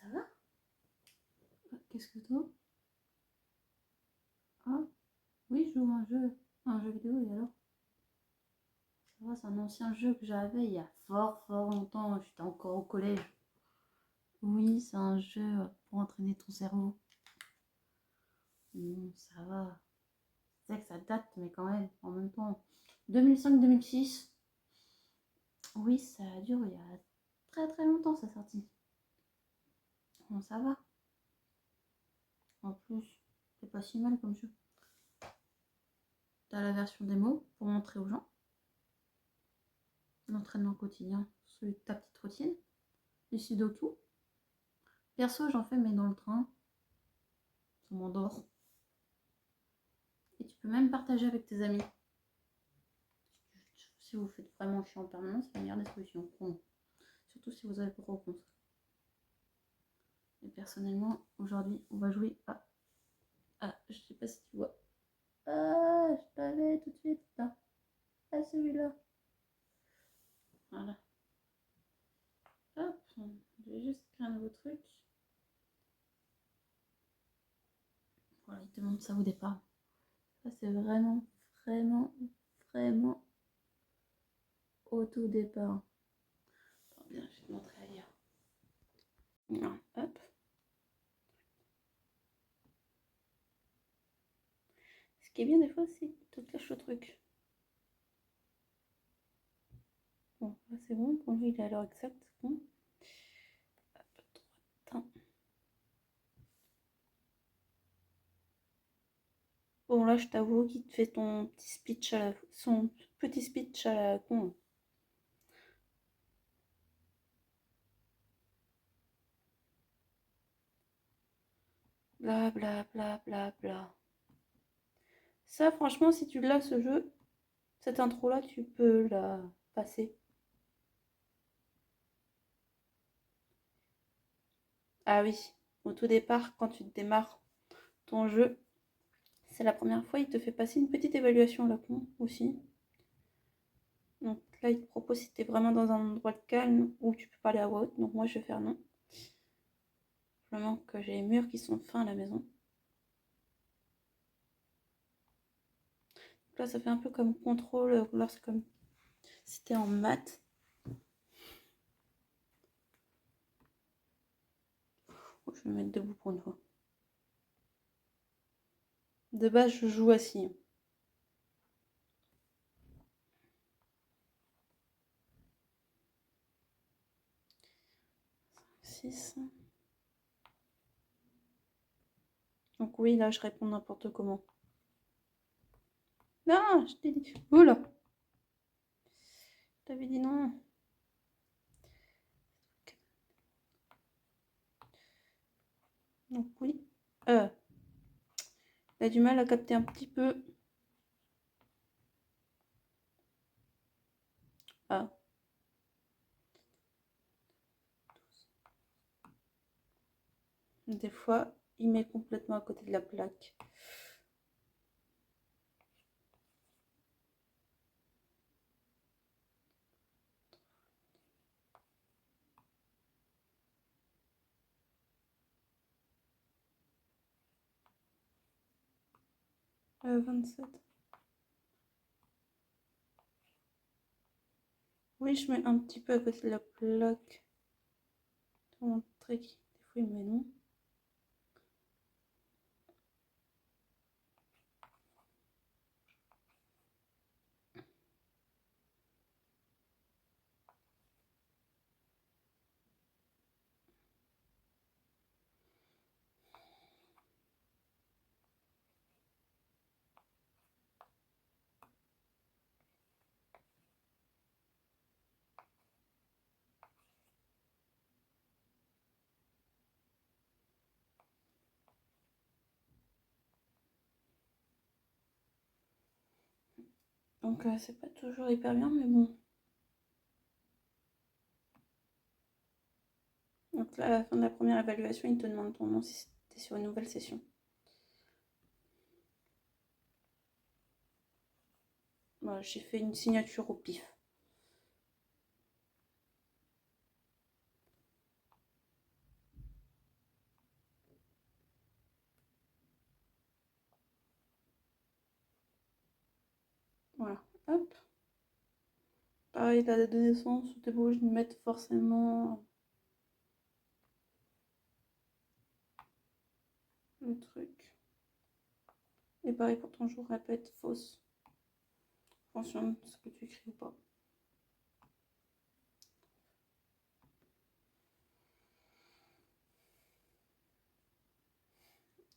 Ça va? Qu'est-ce que t'as? Ah, oui, je joue à un jeu vidéo, et alors? Ça va, c'est un ancien jeu que j'avais il y a fort longtemps, j'étais encore au collège. Oui, c'est un jeu pour entraîner ton cerveau. Ça va. C'est que ça date, mais quand même, en même temps. 2005-2006. Oui, ça dure il y a très longtemps, sa sortie. Bon, ça va. En plus, c'est pas si mal comme jeu. T'as la version démo pour montrer aux gens l'entraînement quotidien, celui de ta petite routine, du sudoku. Perso, j'en fais, mais dans le train, ça m'endort. Et tu peux même partager avec tes amis. Si vous faites vraiment chiant en permanence, c'est la meilleure des solutions. Bon. Surtout si vous avez le gros compte. Et personnellement, aujourd'hui, on va jouer à... Ah, je sais pas si tu vois. Ah, je t'avais tout de suite, là. Ah, celui-là. Voilà. Hop, je vais juste créer un nouveau truc. Voilà, il te montre ça au départ. Ça, c'est vraiment au tout départ. Attends, bien, je vais te montrer ailleurs. Non, hop. Ce qui est bien des fois, c'est qu'il te cache le truc. Bon, là c'est bon, pour lui il est à l'heure exacte. Bon. Hop, droite. Bon, là je t'avoue qu'il te fait ton petit speech à la... son petit speech à la con. Bla bla bla bla bla. Ça, franchement, si tu l'as ce jeu, cette intro là, tu peux la passer. Ah oui, au tout départ, quand tu démarres ton jeu, c'est la première fois, il te fait passer une petite évaluation à la con aussi. Donc là, il te propose si tu es vraiment dans un endroit calme où tu peux parler à voix haute. Donc moi, je vais faire non. Vraiment que j'ai les murs qui sont fins à la maison. Donc là, ça fait un peu comme contrôle lorsque comme si tu es en maths. Oh, je vais me mettre debout pour une fois. De base, je joue assis. 6. Donc oui, là, je réponds n'importe comment. Non, je t'ai dit. Oula. Je t'avais dit non. Donc oui. Il a du mal à capter un petit peu. Ah. Des fois, il met complètement à côté de la plaque. Euh, 27. Oui, je mets un petit peu à côté de la plaque. Pour montrer des fois il met non. Donc c'est pas toujours hyper bien, mais bon. Donc là, à la fin de la première évaluation, il te demande ton nom si tu es sur une nouvelle session. Voilà, j'ai fait une signature au pif. Hop. Pareil, la date de naissance, t'es pas obligé de mettre forcément le truc. Et pareil pour ton jour, elle peut être fausse. En fonction de ce que tu écris ou pas.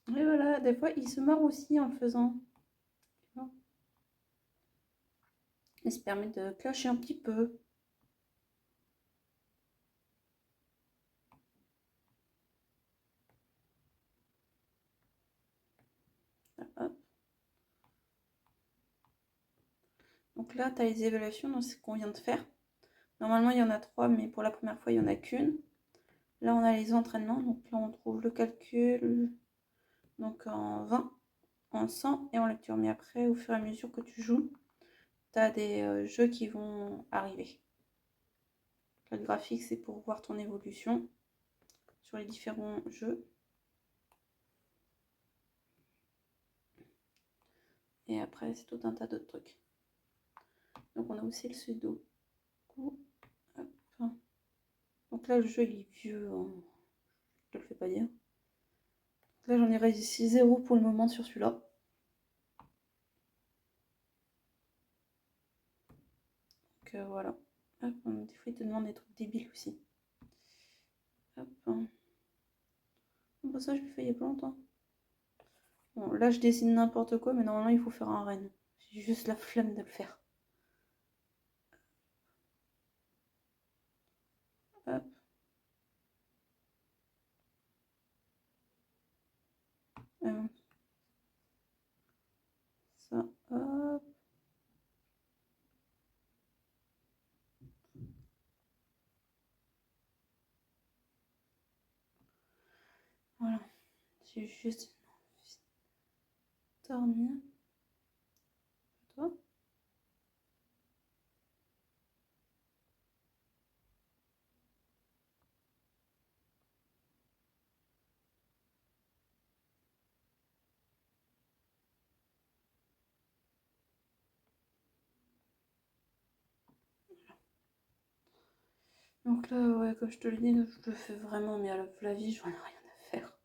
Et voilà, des fois, il se marre aussi en le faisant. Il se permet de clasher un petit peu. Hop. Donc là, tu as les évaluations, donc c'est ce qu'on vient de faire. Normalement, il y en a 3, mais pour la première fois, il n'y en a qu'une. Là, on a les entraînements. Donc là, on trouve le calcul donc en 20, en 100 et en lecture. Mais après, au fur et à mesure que tu joues, tu as des jeux qui vont arriver. Le graphique, c'est pour voir ton évolution sur les différents jeux. Et après, c'est tout un tas d'autres trucs. Donc, on a aussi le sudoku. Hop. Donc là, le jeu, il est vieux. Hein. Je te le fais pas dire. Donc là, j'en ai réussi 0 pour le moment sur celui-là. Donc voilà. Hop, des fois, il te demande des trucs débiles aussi. Hop. Bon, ça, je l'ai fait il y a pas longtemps. Bon, là, je dessine n'importe quoi, mais normalement, il faut faire un renne. J'ai juste la flemme de le faire. Hop. Ça, hop. Voilà. J'ai juste dormi. Toi. Donc là, ouais, comme je te le dis, je le fais vraiment, mais à la vie, j'en ai rien à faire.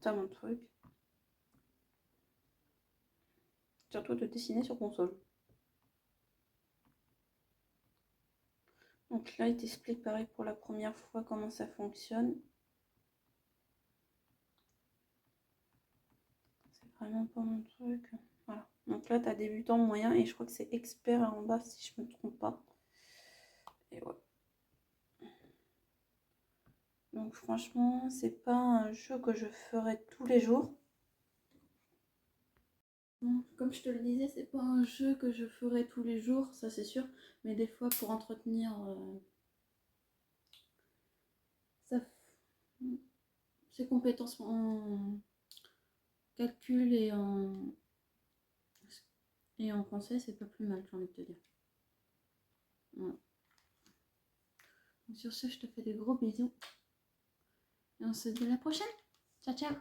C'est mon truc. Surtout de dessiner sur console. Donc là, il t'explique pareil pour la première fois comment ça fonctionne. C'est vraiment pas mon truc. Voilà. Donc là, tu as débutant, moyen et je crois que c'est expert en bas si je me trompe pas. Et ouais. Donc franchement, c'est pas un jeu que je ferai tous les jours. Bon, comme je te le disais, c'est pas un jeu que je ferai tous les jours, ça c'est sûr. Mais des fois, pour entretenir ses compétences en calcul et en français, c'est pas plus mal, j'ai envie de te dire. Voilà. Sur ce, je te fais des gros bisous. Et on se dit à la prochaine. Ciao, ciao.